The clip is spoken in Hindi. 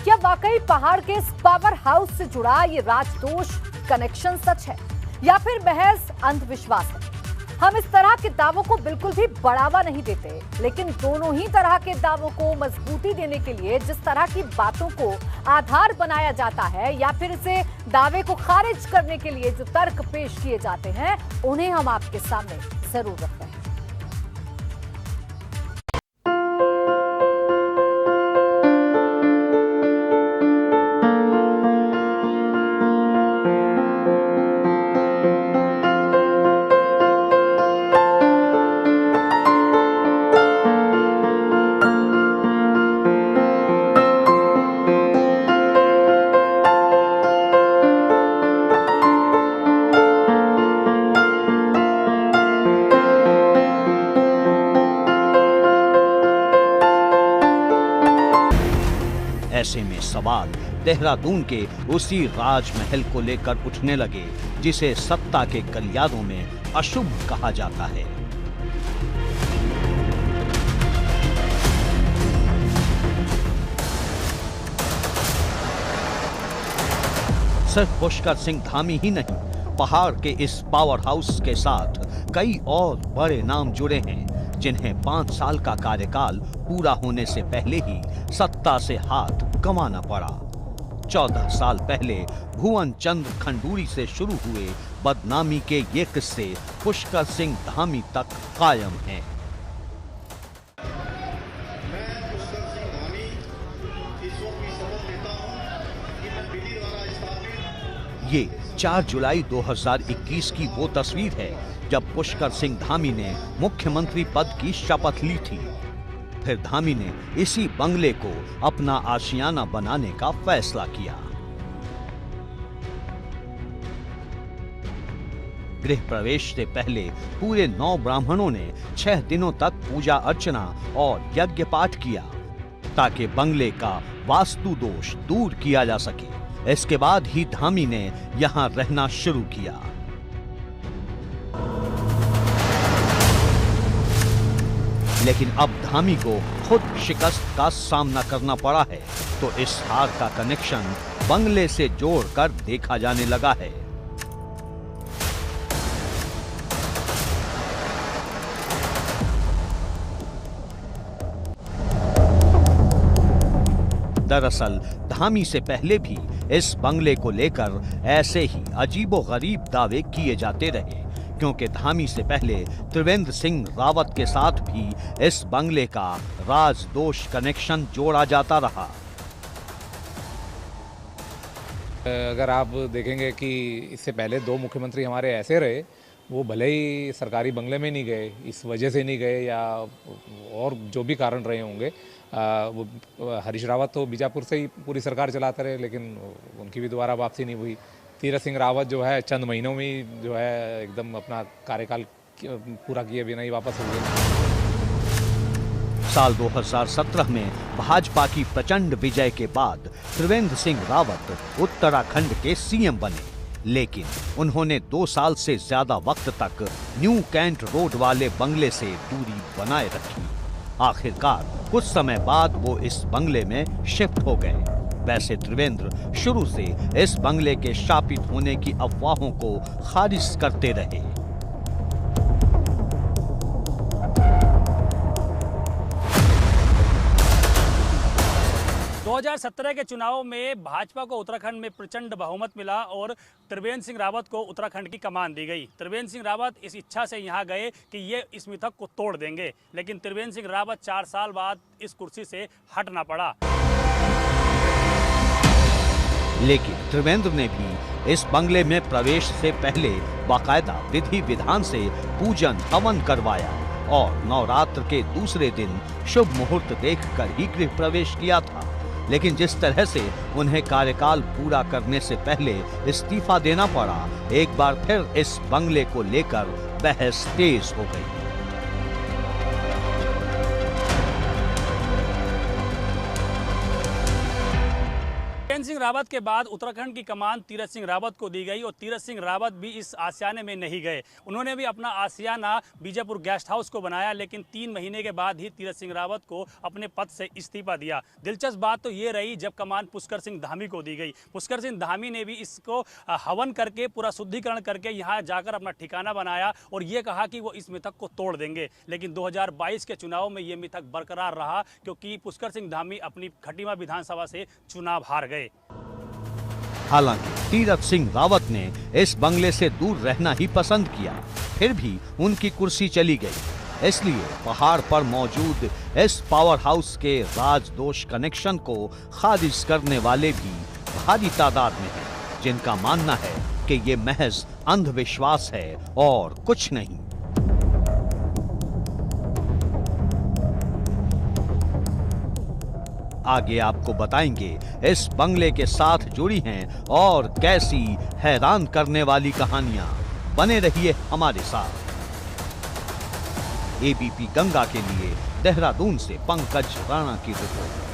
क्या वाकई पहाड़ के इस पावर हाउस से जुड़ा ये राजदोष कनेक्शन सच है या फिर महज अंधविश्वास है? हम इस तरह के दावों को बिल्कुल भी बढ़ावा नहीं देते, लेकिन दोनों ही तरह के दावों को मजबूती देने के लिए जिस तरह की बातों को आधार बनाया जाता है या फिर इसे दावे को खारिज करने के लिए जो तर्क पेश किए जाते हैं, उन्हें हम आपके सामने जरूर रखते हैं। ऐसे में सवाल देहरादून के उसी राजमहल को लेकर उठने लगे जिसे सत्ता के गलियारों में अशुभ कहा जाता है। सिर्फ पुष्कर सिंह धामी ही नहीं, पहाड़ के इस पावर हाउस के साथ कई और बड़े नाम जुड़े हैं जिन्हें 5 साल का कार्यकाल पूरा होने से पहले ही सत्ता से हाथ गंवाना पड़ा। 14 साल पहले भुवन चंद्र खंडूरी से शुरू हुए बदनामी के ये किस्से पुष्कर सिंह धामी तक कायम हैं। मैं पुष्कर सिंह धामी ईश्वर की शपथ लेता हूं कि मैं विधि द्वारा स्थापित। ये 4 जुलाई 2021 की वो तस्वीर है जब पुष्कर सिंह धामी ने मुख्यमंत्री पद की शपथ ली थी। फिर धामी ने इसी बंगले को अपना आशियाना बनाने का फैसला किया। गृह प्रवेश से पहले पूरे 9 ब्राह्मणों ने 6 दिनों तक पूजा अर्चना और यज्ञ पाठ किया ताकि बंगले का वास्तु दोष दूर किया जा सके। इसके बाद ही धामी ने यहां रहना शुरू किया। लेकिन अब धामी को खुद शिकस्त का सामना करना पड़ा है, तो इस हार का कनेक्शन बंगले से जोड़कर देखा जाने लगा है। दरअसल धामी से पहले भी इस बंगले को लेकर ऐसे ही अजीबोगरीब दावे किए जाते रहे, क्योंकि धामी से पहले त्रिवेंद्र सिंह रावत के साथ भी इस बंगले का राजदोष कनेक्शन जोड़ा जाता रहा। अगर आप देखेंगे कि इससे पहले 2 मुख्यमंत्री हमारे ऐसे रहे, वो भले ही सरकारी बंगले में नहीं गए, इस वजह से नहीं गए या और जो भी कारण रहे होंगे, वो हरीश रावत तो बीजापुर से ही पूरी सरकार चलाते रहे, लेकिन उनकी भी दोबारा वापसी नहीं हुई। तीरथ सिंह रावत जो है चंद महीनों में जो है एकदम अपना कार्यकाल पूरा किए बिना ही वापस हो गए। साल 2017 में भाजपा की प्रचंड विजय के बाद त्रिवेंद्र सिंह रावत उत्तराखंड के सीएम बने, लेकिन उन्होंने 2 साल से ज्यादा वक्त तक न्यू कैंट रोड वाले बंगले से दूरी बनाए रखी। आखिरकार कुछ समय बाद वो इस बंगले में शिफ्ट हो गए। वैसे त्रिवेंद्र शुरू से इस बंगले के शापित होने की अफवाहों को खारिज करते रहे। 2017 के चुनाव में भाजपा को उत्तराखंड में प्रचंड बहुमत मिला और त्रिवेंद्र सिंह रावत को उत्तराखंड की कमान दी गई। त्रिवेंद्र सिंह रावत इस इच्छा से यहाँ गए कि ये इस मिथक को तोड़ देंगे, लेकिन त्रिवेंद्र सिंह रावत 4 साल बाद इस कुर्सी से हटना पड़ा। लेकिन त्रिवेंद्र ने भी इस बंगले में प्रवेश से पहले बाकायदा विधि विधान से पूजन हवन करवाया और नवरात्र के दूसरे दिन शुभ मुहूर्त देखकर ही गृह प्रवेश किया था। लेकिन जिस तरह से उन्हें कार्यकाल पूरा करने से पहले इस्तीफा देना पड़ा, एक बार फिर इस बंगले को लेकर बहस तेज हो गई। त्रिवेंद्र त्रिवेंद्र सिंह रावत के बाद उत्तराखंड की कमान तीरथ सिंह रावत को दी गई और तीरथ सिंह रावत भी इस आशियाने में नहीं गए। उन्होंने भी अपना आशियाना बीजापुर गेस्ट हाउस को बनाया, लेकिन 3 महीने के बाद ही तीरथ सिंह रावत को अपने पद से इस्तीफा दिया। दिलचस्प बात तो ये रही जब कमान पुष्कर सिंह धामी को दी गई। पुष्कर सिंह धामी ने भी इसको हवन करके पूरा शुद्धिकरण करके यहाँ जाकर अपना ठिकाना बनाया और ये कहा कि वो इस मिथक को तोड़ देंगे, लेकिन 2022 के चुनाव में ये मिथक बरकरार रहा क्योंकि पुष्कर सिंह धामी अपनी खटीमा विधानसभा से चुनाव हार गए। हालांकि तीरथ सिंह रावत ने इस बंगले से दूर रहना ही पसंद किया, फिर भी उनकी कुर्सी चली गई। इसलिए पहाड़ पर मौजूद इस पावर हाउस के राजदोष कनेक्शन को खारिज करने वाले भी भारी तादाद में हैं, जिनका मानना है कि ये महज अंधविश्वास है और कुछ नहीं। आगे आपको बताएंगे इस बंगले के साथ जुड़ी हैं और कैसी हैरान करने वाली कहानियां। बने रहिए हमारे साथ। एबीपी गंगा के लिए देहरादून से पंकज राणा की रिपोर्ट।